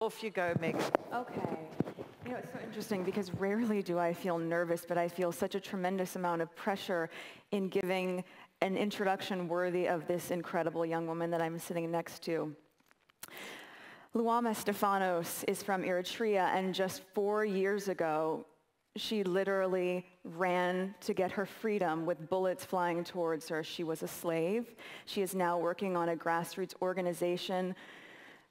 Off you go, Megan. Okay. You know, it's so interesting because rarely do I feel nervous, but I feel such a tremendous amount of pressure in giving an introduction worthy of this incredible young woman that I'm sitting next to. Luwam Estifanos is from Eritrea, and just 4 years ago, she literally ran to get her freedom with bullets flying towards her. She was a slave. She is now working on a grassroots organization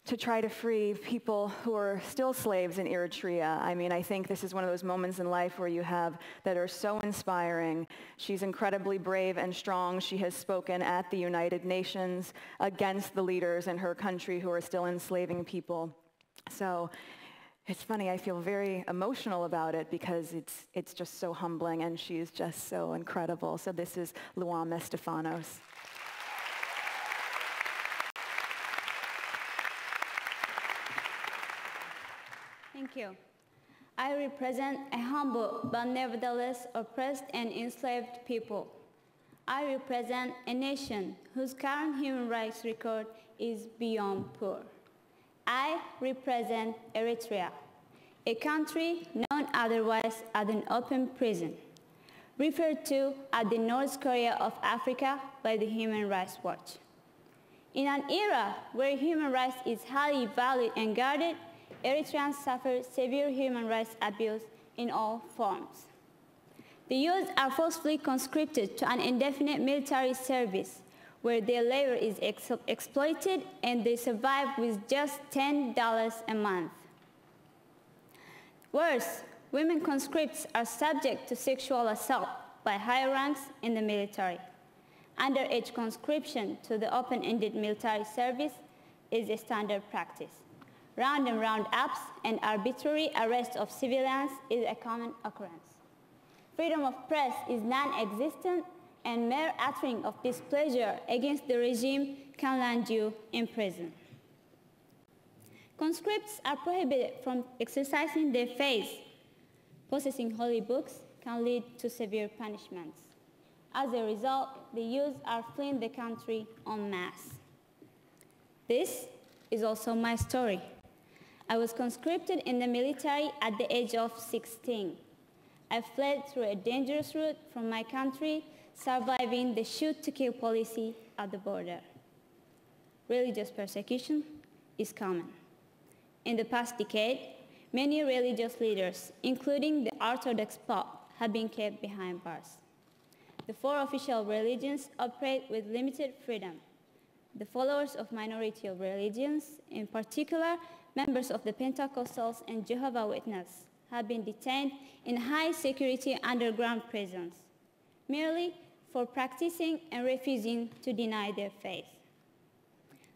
to try to free people who are still slaves in Eritrea. I mean, I think this is one of those moments in life where you have that are so inspiring. She's incredibly brave and strong. She has spoken at the United Nations against the leaders in her country who are still enslaving people. So it's funny, I feel very emotional about it because it's just so humbling, and she's just so incredible. So this is Luwam Estifanos. Thank you. I represent a humble but nevertheless oppressed and enslaved people. I represent a nation whose current human rights record is beyond poor. I represent Eritrea, a country known otherwise as an open prison, referred to as the North Korea of Africa by the Human Rights Watch. In an era where human rights is highly valued and guarded, Eritreans suffer severe human rights abuse in all forms. The youth are forcibly conscripted to an indefinite military service where their labor is exploited and they survive with just $10 a month. Worse, women conscripts are subject to sexual assault by higher ranks in the military. Underage conscription to the open-ended military service is a standard practice. Random roundups and arbitrary arrest of civilians is a common occurrence. Freedom of press is non-existent, and mere uttering of displeasure against the regime can land you in prison. Conscripts are prohibited from exercising their faith. Possessing holy books can lead to severe punishments. As a result, the youth are fleeing the country en masse. This is also my story. I was conscripted in the military at the age of 16. I fled through a dangerous route from my country, surviving the shoot-to-kill policy at the border. Religious persecution is common. In the past decade, many religious leaders, including the Orthodox Pope, have been kept behind bars. The 4 official religions operate with limited freedom. The followers of minority of religions, in particular, members of the Pentecostals and Jehovah's Witnesses, have been detained in high-security underground prisons, merely for practicing and refusing to deny their faith.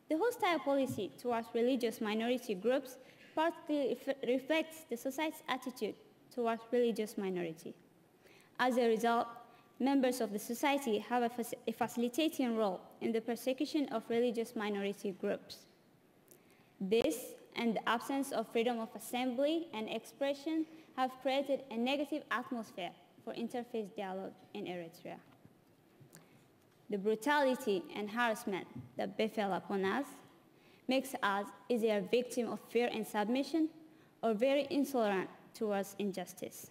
The hostile policy towards religious minority groups partly reflects the society's attitude towards religious minority. As a result, members of the society have a facilitating role in the persecution of religious minority groups. This and the absence of freedom of assembly and expression have created a negative atmosphere for interfaith dialogue in Eritrea. The brutality and harassment that befell upon us makes us either a victim of fear and submission or very intolerant towards injustice.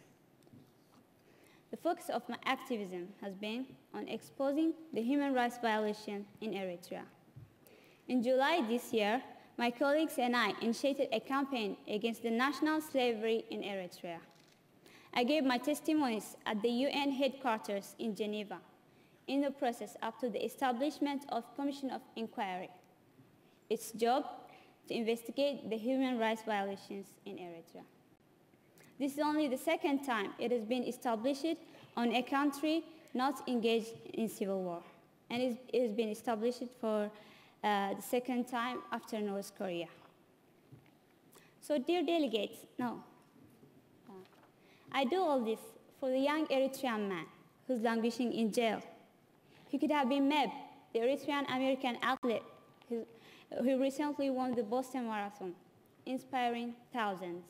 The focus of my activism has been on exposing the human rights violation in Eritrea. In July this year, my colleagues and I initiated a campaign against the national slavery in Eritrea. I gave my testimonies at the UN headquarters in Geneva, in the process up to the establishment of Commission of Inquiry. Its job to investigate the human rights violations in Eritrea. This is only the second time it has been established on a country not engaged in civil war, and it has been established for the second time after North Korea. So dear delegates, I do all this for the young Eritrean man who's languishing in jail. He could have been Meb, the Eritrean-American athlete who recently won the Boston Marathon, inspiring thousands.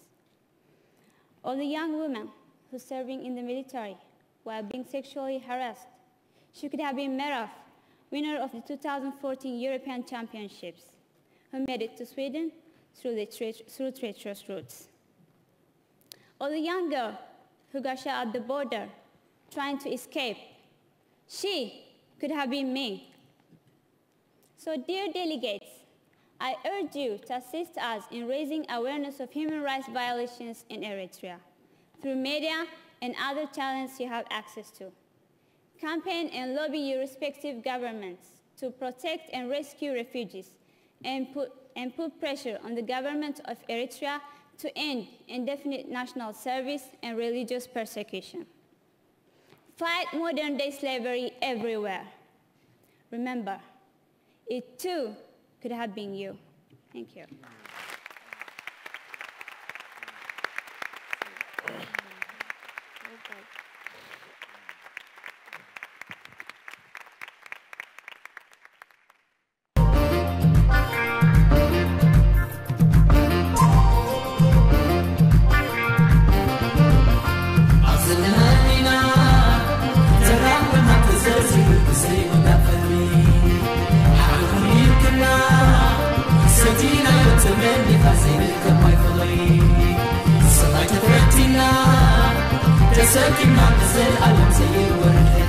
Or the young woman who's serving in the military while being sexually harassed. She could have been Meraf, winner of the 2014 European Championships, who made it to Sweden through treacherous routes. Or the young girl who got shot at the border trying to escape. She could have been me. So dear delegates, I urge you to assist us in raising awareness of human rights violations in Eritrea through media and other channels you have access to. Campaign and lobby your respective governments to protect and rescue refugees and put pressure on the government of Eritrea to end indefinite national service and religious persecution. Fight modern-day slavery everywhere. Remember, it too could have been you. Thank you. Circling on the cell, I won't say a word.